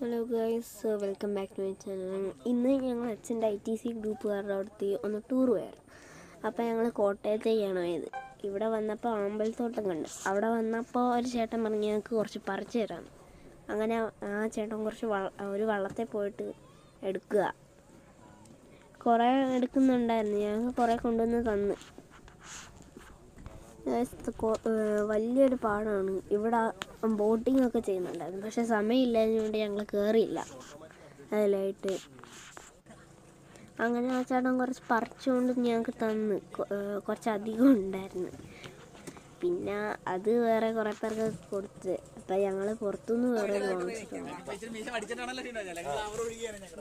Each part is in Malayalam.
Hello guys, welcome back to my channel. ഇന്ന് ഞങ്ങൾ അച്ഛൻ്റെ ITC ഗ്രൂപ്പുകാരുടെ അടുത്ത് ഒന്ന് ടൂർ പോയായിരുന്നു. അപ്പോൾ ഞങ്ങൾ കോട്ടയത്തേക്കാണ് പോയത്. ഇവിടെ വന്നപ്പോൾ അമ്പലത്തോട്ടം കണ്ടു. അവിടെ വന്നപ്പോൾ ഒരു ചേട്ടൻ പറഞ്ഞ് ഞങ്ങൾക്ക് കുറച്ച് പറിച്ചു തരാം. അങ്ങനെ ആ ചേട്ടൻ ഒരു വള്ളത്തിൽ പോയിട്ട് എടുക്കുക. കുറേ എടുക്കുന്നുണ്ടായിരുന്നു. ഞങ്ങൾക്ക് കുറേ കൊണ്ടുവന്ന് തന്നു. വലിയൊരു പാടമാണ്. ഇവിടെ ബോട്ടിംഗ് ഒക്കെ ചെയ്യുന്നുണ്ടായിരുന്നു. പക്ഷെ സമയമില്ലാത്തതുകൊണ്ട് ഞങ്ങൾ കയറിയില്ല അതിലായിട്ട്. അങ്ങനെ ആ ചേട്ടൻ കുറച്ച് പറിച്ചുകൊണ്ട് ഞങ്ങൾക്ക് തന്ന്. കുറച്ചധികം ഉണ്ടായിരുന്നു. പിന്നെ അത് വേറെ കുറേ പേർക്ക് കൊടുത്ത്. അപ്പം ഞങ്ങൾ പുറത്തുനിന്ന് വേറെ വാങ്ങിച്ചിട്ടുണ്ട്.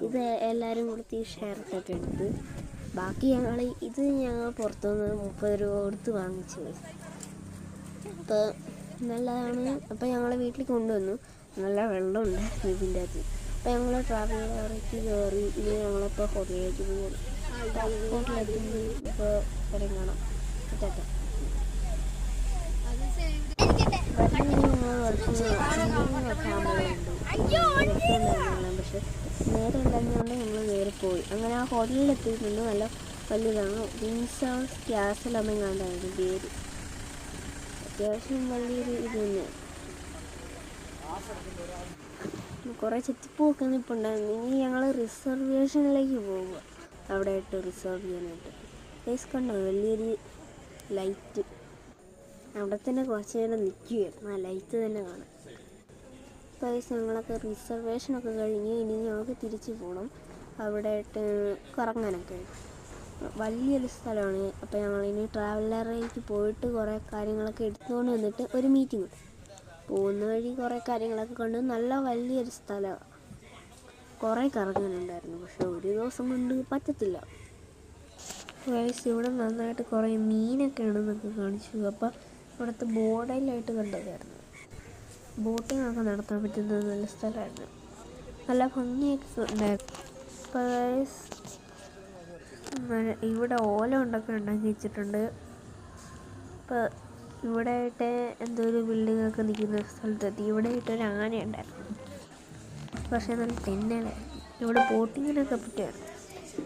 ഇത് എല്ലാവരും കൊടുത്ത് ഈ ഷെയർട്ടൊക്കെ എടുത്ത്. ബാക്കി ഞങ്ങൾ പുറത്തുനിന്ന് 30 രൂപ കൊടുത്ത് വാങ്ങിച്ചു. അപ്പോൾ നല്ലതാണ്. അപ്പോൾ ഞങ്ങൾ വീട്ടിൽ കൊണ്ടുവന്നു. നല്ല വെള്ളമുണ്ടായിരുന്നു ഇതിൻ്റെ അകത്ത്. അപ്പോൾ ഞങ്ങൾ ട്രാവലറിലേക്ക് കയറി. ഇനി ഞങ്ങളിപ്പോൾ ഹോട്ടലിലേക്ക് പോകും. ഹോട്ടലെത്തുമ്പോൾ ഇപ്പോൾ വരും കാണാം. ചേട്ടാ പക്ഷെ നേരെ ഉണ്ടായിരുന്നതുകൊണ്ട് ഞങ്ങൾ കയറിപ്പോയി. അങ്ങനെ ആ ഹോട്ടലിലെത്തിയിട്ടുണ്ട്. നല്ല വലിയതാണ്. വിൻസേഴ്സ് ക്യാസൽ എന്നെങ്ങാണ്ടായിരുന്നു പേര്. അത്യാവശ്യം വലിയൊരു ഇത് തന്നെയാണ്. കുറേ ചെത്തിപ്പൂവൊക്കെ ഇപ്പോൾ ഉണ്ടായിരുന്നു. ഇനി ഞങ്ങൾ റിസർവേഷനിലേക്ക് പോവുക. അവിടെ ആയിട്ട് റിസർവ് ചെയ്യാനായിട്ട്. പ്ലേസ് കണ്ടോ, വലിയൊരു ലൈറ്റ്. അവിടെ തന്നെ കുറച്ച് നേരം നിൽക്കുകയായിരുന്നു. ആ ലൈറ്റ് തന്നെ കാണാം. പ്ലേസ് ഞങ്ങളൊക്കെ റിസർവേഷനൊക്കെ കഴിഞ്ഞ് ഇനി ഞങ്ങൾക്ക് തിരിച്ച് പോകണം. അവിടെ ആയിട്ട് കറങ്ങാനൊക്കെ വലിയൊരു സ്ഥലമാണ്. അപ്പോൾ ഞങ്ങളിനി ട്രാവലറിലേക്ക് പോയിട്ട് കുറേ കാര്യങ്ങളൊക്കെ എടുത്തുകൊണ്ട് വന്നിട്ട് ഒരു മീറ്റിംഗ് ഉണ്ട്. പോകുന്ന വഴി കുറേ കാര്യങ്ങളൊക്കെ കണ്ട് നല്ല വലിയൊരു സ്ഥലമാണ്. കുറേ കറങ്ങാനുണ്ടായിരുന്നു. പക്ഷെ ഒരു ദിവസം കൊണ്ട് പറ്റത്തില്ല. വയസ്സ് ഇവിടെ നന്നായിട്ട് കുറേ മീനൊക്കെ ഉണ്ടെന്നൊക്കെ കാണിച്ചു. അപ്പോൾ ഇവിടുത്തെ ബോർഡിലായിട്ട് കണ്ടതായിരുന്നു. ബോട്ടിംഗ് ഒക്കെ നടത്താൻ പറ്റുന്ന നല്ല സ്ഥലമായിരുന്നു. നല്ല ഭംഗിയൊക്കെ ഉണ്ടായിരുന്നു. അപ്പോൾ ഇവിടെ ഓല കൊണ്ടൊക്കെ ഉണ്ടാക്കി വെച്ചിട്ടുണ്ട്. ഇപ്പോൾ ഇവിടെ ആയിട്ട് എന്തോ ഒരു ബിൽഡിങ്ങൊക്കെ നിൽക്കുന്ന സ്ഥലത്തെത്തി. ഇവിടെ ആയിട്ടൊരു ആന ഉണ്ടായിരുന്നു. പക്ഷേ നല്ല തെന്നലായിരുന്നു. ഇവിടെ ബോട്ടിങ്ങിനൊക്കെ പറ്റുമായിരുന്നു.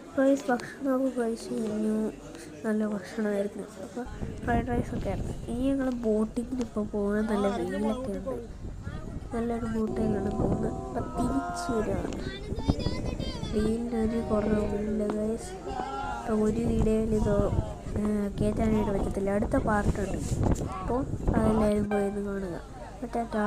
അപ്പോൾ ഭക്ഷണമൊക്കെ കഴിച്ചു കഴിഞ്ഞു. നല്ല ഭക്ഷണമായിരുന്നു. അപ്പോൾ ഫ്രൈഡ് റൈസൊക്കെ ആയിരുന്നു. ഇനി ഞങ്ങൾ ബോട്ടിങ്ങിന് ഇപ്പോൾ പോകാൻ നല്ല വെയിലൊക്കെ ഉണ്ട്. നല്ലൊരു ബോട്ടിലാണ് പോകുന്നത്. അപ്പം തിരിച്ചു വരികയാണ്. വെയിലിനൊരു കുറവില്ല ഗൈസ്. അപ്പോൾ ഒരു വീഡിയോയിൽ ഇതോ കയറ്റാനായിട്ട് പറ്റത്തില്ല. അടുത്ത പാർട്ടുണ്ട്. അപ്പോൾ അതെല്ലാവരും പോയെന്ന് കാണുക. ടാറ്റാ.